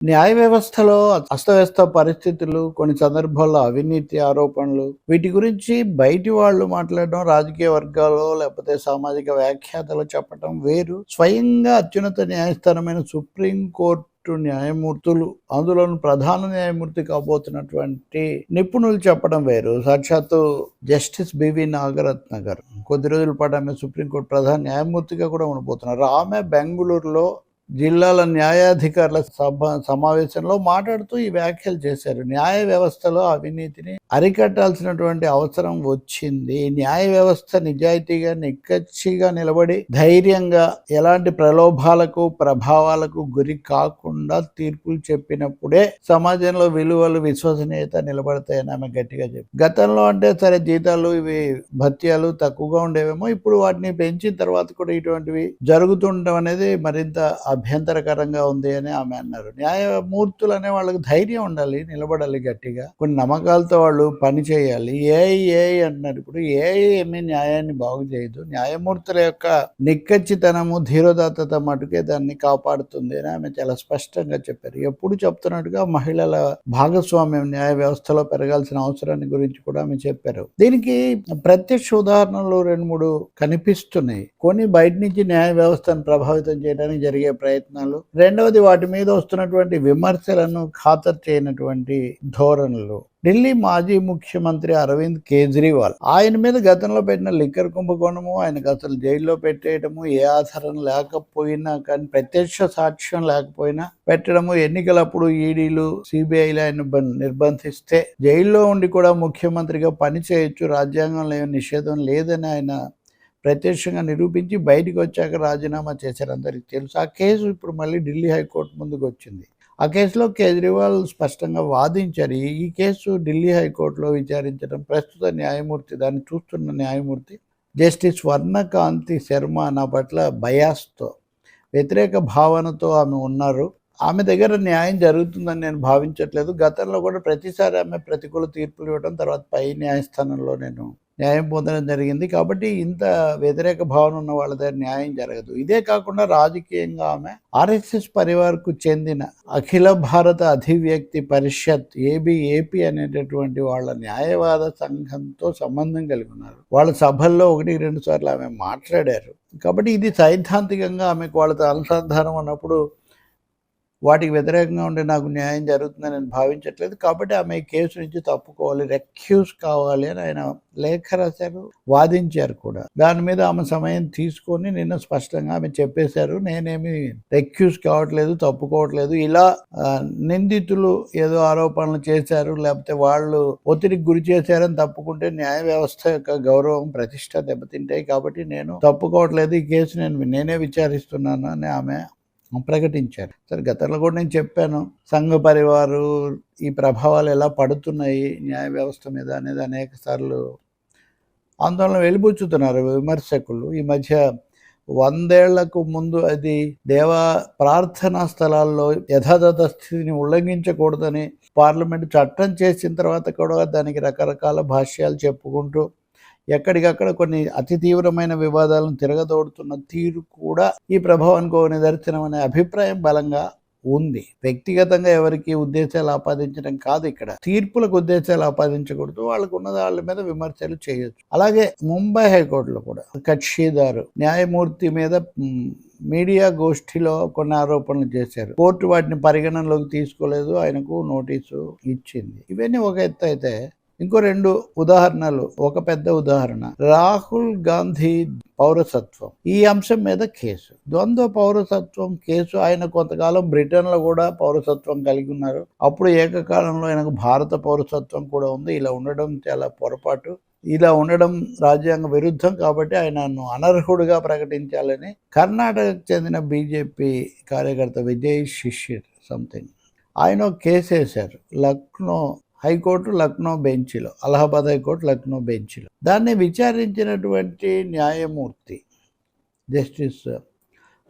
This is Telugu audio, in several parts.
న్యాయ వ్యవస్థలో అస్తవ్యస్త పరిస్థితులు, కొన్ని సందర్భాల్లో అవినీతి ఆరోపణలు, వీటి గురించి బయటి వాళ్ళు మాట్లాడడం, రాజకీయ వర్గాలు లేకపోతే సామాజిక వ్యాఖ్యాతలు చెప్పడం వేరు. స్వయంగా అత్యున్నత న్యాయస్థానమైన సుప్రీం కోర్టు న్యాయమూర్తులు, అందులోని ప్రధాన న్యాయమూర్తి కాబోతున్నటువంటి నిపుణులు చెప్పడం వేరు. సాక్షాత్తు జస్టిస్ బివి నాగరత్న గారు కొద్ది రోజుల పాటు ఆమె సుప్రీంకోర్టు ప్రధాన న్యాయమూర్తిగా కూడా ఉండబోతున్నారు. ఆమె బెంగళూరులో జిల్లాల న్యాయాధికారుల సమావేశంలో మాట్లాడుతూ ఈ వ్యాఖ్యలు చేశారు. న్యాయ వ్యవస్థలో అవినీతిని అరికట్టాల్సినటువంటి అవసరం వచ్చింది. న్యాయ వ్యవస్థ నిజాయితీగా నిక్కచ్చిగా నిలబడి ధైర్యంగా ఎలాంటి ప్రలోభాలకు ప్రభావాలకు గురి కాకుండా తీర్పులు చెప్పినప్పుడే సమాజంలో విలువలు విశ్వసనీయత నిలబడతాయని ఆమె గట్టిగా చెప్పి, గతంలో అంటే సరే జీతాలు ఇవి భత్యాలు తక్కువగా ఉండేవేమో, ఇప్పుడు వాటిని పెంచిన తర్వాత కూడా ఇటువంటివి జరుగుతుండడం అనేది మరింత అభ్యంతరకరంగా ఉంది అని ఆమె అన్నారు. న్యాయమూర్తులు అనే వాళ్ళకి ధైర్యం ఉండాలి, నిలబడాలి గట్టిగా, కొన్ని నమ్మకాలతో వాళ్ళు పని చేయాలి. ఏఐ అంటున్నారు. ఇప్పుడు ఏఐ ఏమీ న్యాయాన్ని బాగు చేయదు. న్యాయమూర్తుల యొక్క నిక్కచ్చితనము, ధీరోదాత్తత మటుకే దాన్ని కాపాడుతుంది అని ఆమె చాలా స్పష్టంగా చెప్పారు. ఎప్పుడు చెప్తున్నట్టుగా మహిళల భాగస్వామ్యం న్యాయ వ్యవస్థలో పెరగాల్సిన అవసరాన్ని గురించి కూడా ఆమె చెప్పారు. దీనికి ప్రత్యక్ష ఉదాహరణలు 2-3 కనిపిస్తున్నాయి. కొన్ని బయట నుంచి న్యాయ వ్యవస్థను ప్రభావితం చేయడానికి జరిగే ప్రయత్నాలు, రెండవది వాటి మీద వస్తున్నటువంటి విమర్శలను ఖాతరు చేయనటువంటి ధోరణులు. ఢిల్లీ మాజీ ముఖ్యమంత్రి అరవింద్ కేజ్రీవాల్, ఆయన మీద గతంలో పెట్టిన లిక్కర్ కుంభకోణము, ఆయనకు అసలు జైల్లో పెట్టేయటము, ఏ ఆధారం లేకపోయినా కానీ ప్రత్యక్ష సాక్ష్యం లేకపోయినా పెట్టడము, ఎన్నికలప్పుడు ఈడీలు సిబిఐలు ఆయన నిర్బంధిస్తే జైల్లో ఉండి కూడా ముఖ్యమంత్రిగా పని చేయొచ్చు, రాజ్యాంగంలో ఏమి నిషేధం లేదని ఆయన ప్రత్యక్షంగా నిరూపించి బయటికి వచ్చాక రాజీనామా చేశారు, అందరికీ తెలుసు. ఆ కేసు ఇప్పుడు మళ్ళీ ఢిల్లీ హైకోర్టు ముందుకు వచ్చింది. ఆ కేసులో కేజ్రీవాల్ స్పష్టంగా వాదించారు. ఈ కేసు ఢిల్లీ హైకోర్టులో విచారించడం ప్రస్తుత న్యాయమూర్తి, దాన్ని చూస్తున్న న్యాయమూర్తి జస్టిస్ వర్ణకాంతి శర్మ నా పట్ల బయాస్తో, వ్యతిరేక భావనతో ఆమె ఉన్నారు. ఆమె దగ్గర న్యాయం జరుగుతుందని నేను భావించట్లేదు. గతంలో కూడా ప్రతిసారి ఆమె ప్రతికూల తీర్పులు ఇవ్వడం, తర్వాత పై న్యాయస్థానంలో నేను న్యాయం పొందడం జరిగింది. కాబట్టి ఇంత వ్యతిరేక భావన ఉన్న వాళ్ళ దగ్గర న్యాయం జరగదు. ఇదే కాకుండా రాజకీయంగా ఆమె ఆర్ఎస్ఎస్ పరివార్కు చెందిన అఖిల భారత అధివ్యక్తి పరిషత్ ఏబిఏపి అనేటటువంటి వాళ్ళ న్యాయవాద సంఘంతో సంబంధం కలిగి ఉన్నారు. వాళ్ళ సభల్లో 1-2 సార్లు ఆమె మాట్లాడారు. కాబట్టి ఇది సైద్ధాంతికంగా ఆమెకు వాళ్ళతో అనుసంధానం అన్నప్పుడు వాటికి వ్యతిరేకంగా ఉండే నాకు న్యాయం జరుగుతుందని నేను భావించట్లేదు. కాబట్టి ఆమె ఈ కేసు నుంచి తప్పుకోవాలి, రెక్యూస్ కావాలి అని ఆయన లేఖ రాశారు, వాదించారు కూడా. దాని మీద ఆమె సమయం తీసుకొని నిన్న స్పష్టంగా ఆమె చెప్పేశారు, నేనేమి రెక్యూస్ కావట్లేదు, తప్పుకోవట్లేదు. ఇలా నిందితులు ఏదో ఆరోపణలు చేశారు, లేకపోతే వాళ్ళు ఒత్తిడికి గురి చేశారని తప్పుకుంటే న్యాయ వ్యవస్థ యొక్క గౌరవం, ప్రతిష్ట దెబ్బతింటాయి. కాబట్టి నేను తప్పుకోవట్లేదు, ఈ కేసు నేనే విచారిస్తున్నాను అని ఆమె ప్రకటించారు. సరే, గతంలో కూడా నేను చెప్పాను, సంఘ పరివారు ఈ ప్రభావాలు ఎలా పడుతున్నాయి న్యాయ వ్యవస్థ మీద అనేది అనేక సార్లు ఆందోళన వెలిబుచ్చుతున్నారు విమర్శకులు. ఈ మధ్య 100 ఏళ్లకు ముందు అది ప్రార్థనా స్థలాల్లో యథాతథ స్థితిని ఉల్లంఘించకూడదని పార్లమెంట్ చట్టం చేసిన తర్వాత కూడా దానికి రకరకాల భాష్యాలు చెప్పుకుంటూ ఎక్కడికక్కడ కొన్ని అతి తీవ్రమైన వివాదాలను తిరగదోడుతున్న తీరు కూడా ఈ ప్రభావానికి ఒక నిదర్శనం అనే అభిప్రాయం బలంగా ఉంది. వ్యక్తిగతంగా ఎవరికి ఉద్దేశాలు ఆపాదించడం కాదు, ఇక్కడ తీర్పులకు ఉద్దేశాలు ఆపాదించకూడదు, వాళ్ళకు ఉన్న వాళ్ళ మీద విమర్శలు చేయొచ్చు. అలాగే ముంబై హైకోర్టులో కూడా కక్షిదారు న్యాయమూర్తి మీద మీడియా గోష్ఠిలో కొన్ని ఆరోపణలు చేశారు. కోర్టు వాటిని పరిగణనలోకి తీసుకోలేదు, ఆయనకు నోటీసు ఇచ్చింది. ఇవన్నీ ఒక ఎత్తు అయితే, ఇంకో 2 ఉదాహరణలు. ఒక పెద్ద ఉదాహరణ, రాహుల్ గాంధీ పౌరసత్వం, ఈ అంశం మీద కేసు, ద్వంద్వ పౌరసత్వం కేసు. ఆయన కొంతకాలం బ్రిటన్లో కూడా పౌరసత్వం కలిగి ఉన్నారు. అప్పుడు ఏకకాలంలో ఆయనకు భారత పౌరసత్వం కూడా ఉంది. ఇలా ఉండడం చాలా పొరపాటు, ఇలా ఉండడం రాజ్యాంగ విరుద్ధం. కాబట్టి ఆయనను అనర్హుడుగా ప్రకటించాలని కర్ణాటకకు చెందిన బీజేపీ కార్యకర్త విజయ్ శిషిర్ సంథింగ్, ఆయన కేసు వేశారు లక్నో హైకోర్టు లక్నో బెంచ్లో, అలహాబాద్ హైకోర్టు లక్నో బెంచ్లో. దాన్ని విచారించినటువంటి న్యాయమూర్తి జస్టిస్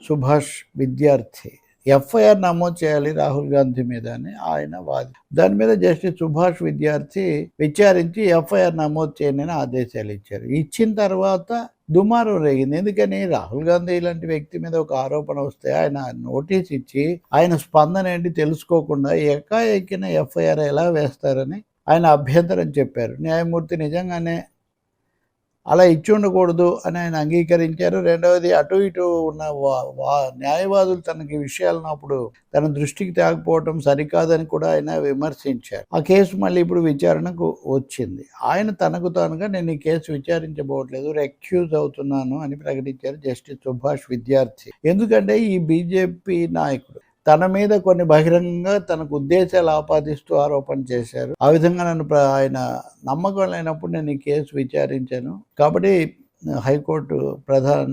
సుభాష్ విద్యార్థి ఎఫ్ఐఆర్ నమోదు చేయాలి రాహుల్ గాంధీ మీద అని ఆయన వాది. దాని మీద జస్టిస్ సుభాష్ విద్యార్థి విచారించి ఎఫ్ఐఆర్ నమోదు చేయని ఆదేశాలు ఇచ్చారు. ఇచ్చిన తర్వాత దుమారం రేగింది. ఎందుకని రాహుల్ గాంధీ ఇలాంటి వ్యక్తి మీద ఒక ఆరోపణ వస్తే ఆయన నోటీస్ ఇచ్చి ఆయన స్పందన ఏంటి తెలుసుకోకుండా ఎక్కిన ఎఫ్ఐఆర్ ఎలా వేస్తారని ఆయన అభ్యంతరం చెప్పారు. న్యాయమూర్తి నిజంగానే అలా ఇచ్చి ఉండకూడదు అని ఆయన అంగీకరించారు. రెండవది అటు ఇటు ఉన్న న్యాయవాదులు తనకి విషయాలను అప్పుడు తన దృష్టికి తేకపోవటం సరికాదని కూడా ఆయన విమర్శించారు. ఆ కేసు మళ్ళీ ఇప్పుడు విచారణకు వచ్చింది. ఆయన తనకు తానుగా నేను ఈ కేసు విచారించబోవట్లేదు, రెక్యూజ్ అవుతున్నాను అని ప్రకటించారు జస్టిస్ సుభాష్ విద్యార్థి. ఎందుకంటే ఈ బీజేపీ నాయకుడు తన మీద కొన్ని బహిరంగంగా తనకు ఉద్దేశాలు ఆపాదిస్తూ ఆరోపణ చేశారు. ఆ విధంగా నన్ను ఆయన నమ్మకం లేనప్పుడు నేను ఈ కేసు విచారించాను కాబట్టి హైకోర్టు ప్రధాన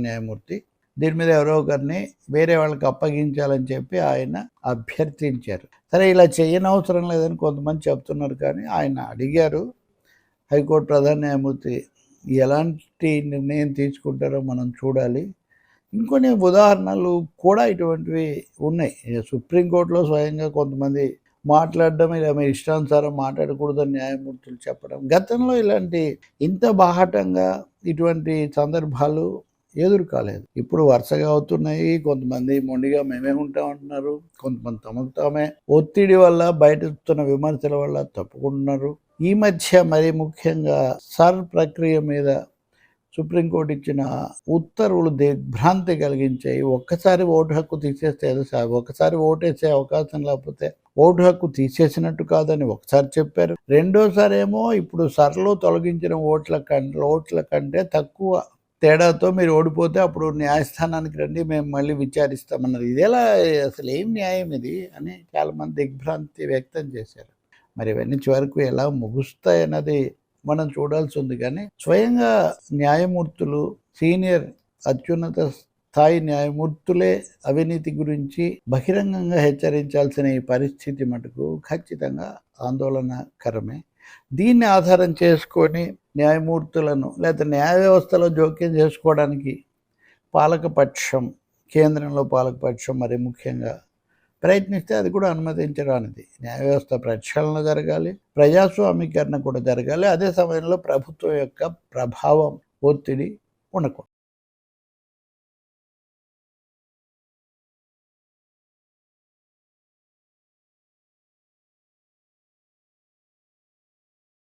న్యాయమూర్తి దీని మీద ఎవరో ఒకరిని వేరే వాళ్ళకి అప్పగించాలని చెప్పి ఆయన అభ్యర్థించారు. సరే, ఇలా చేయనవసరం లేదని కొంతమంది చెప్తున్నారు, కానీ ఆయన అడిగారు. హైకోర్టు ప్రధాన న్యాయమూర్తి ఎలాంటి నిర్ణయం తీసుకుంటారో మనం చూడాలి. ఇంకొన్ని ఉదాహరణలు కూడా ఇటువంటివి ఉన్నాయి. సుప్రీంకోర్టులో స్వయంగా కొంతమంది మాట్లాడడం, ఇలా మీ ఇష్టానుసారం మాట్లాడకూడదని న్యాయమూర్తులు చెప్పడం, గతంలో ఇలాంటి ఇంత బాహాటంగా ఇటువంటి సందర్భాలు ఎదురు కాలేదు. ఇప్పుడు వరుసగా అవుతున్నాయి. కొంతమంది మొండిగా మేమే ఉంటామంటున్నారు, కొంతమంది తమకు తామే ఒత్తిడి వల్ల బయటస్తున్న విమర్శల వల్ల తప్పుకుంటున్నారు. ఈ మధ్య మరీ ముఖ్యంగా సర్ ప్రక్రియ మీద సుప్రీంకోర్టు ఇచ్చిన ఉత్తర్వులు దిగ్భ్రాంతి కలిగించాయి. ఒక్కసారి ఓటు హక్కు తీసేస్తే ఒకసారి ఓటేసే అవకాశం లేకపోతే ఓటు హక్కు తీసేసినట్టు కాదని ఒకసారి చెప్పారు. రెండోసారి ఏమో ఇప్పుడు సర్లో తొలగించిన ఓట్ల కంటే తక్కువ తేడాతో మీరు ఓడిపోతే అప్పుడు న్యాయస్థానానికి రండి, మేము మళ్ళీ విచారిస్తామన్నారు. ఇదేలా, అసలు ఏం న్యాయం ఇది అని చాలామంది దిగ్భ్రాంతి వ్యక్తం చేశారు. మరి ఇవన్నీ చివరకు ఎలా ముగుస్తాయన్నది మనం చూడాల్సి ఉంది. కానీ స్వయంగా న్యాయమూర్తులు, సీనియర్ అత్యున్నత స్థాయి న్యాయమూర్తులే అవినీతి గురించి బహిరంగంగా హెచ్చరించాల్సిన ఈ పరిస్థితి మటుకు ఖచ్చితంగా ఆందోళనకరమే. దీన్ని ఆధారం చేసుకొని న్యాయమూర్తులను లేదా న్యాయ వ్యవస్థలో జోక్యం చేసుకోవడానికి పాలకపక్షం, కేంద్రంలో పాలకపక్షం మరి ముఖ్యంగా ప్రయత్నిస్తే అది కూడా అనుమతించడానికి న్యాయ వ్యవస్థ ప్రక్షాళన జరగాలి, ప్రజాస్వామీకరణ కూడా జరగాలి. అదే సమయంలో ప్రభుత్వం యొక్క ప్రభావం, ఒత్తిడి ఉండకూడదు.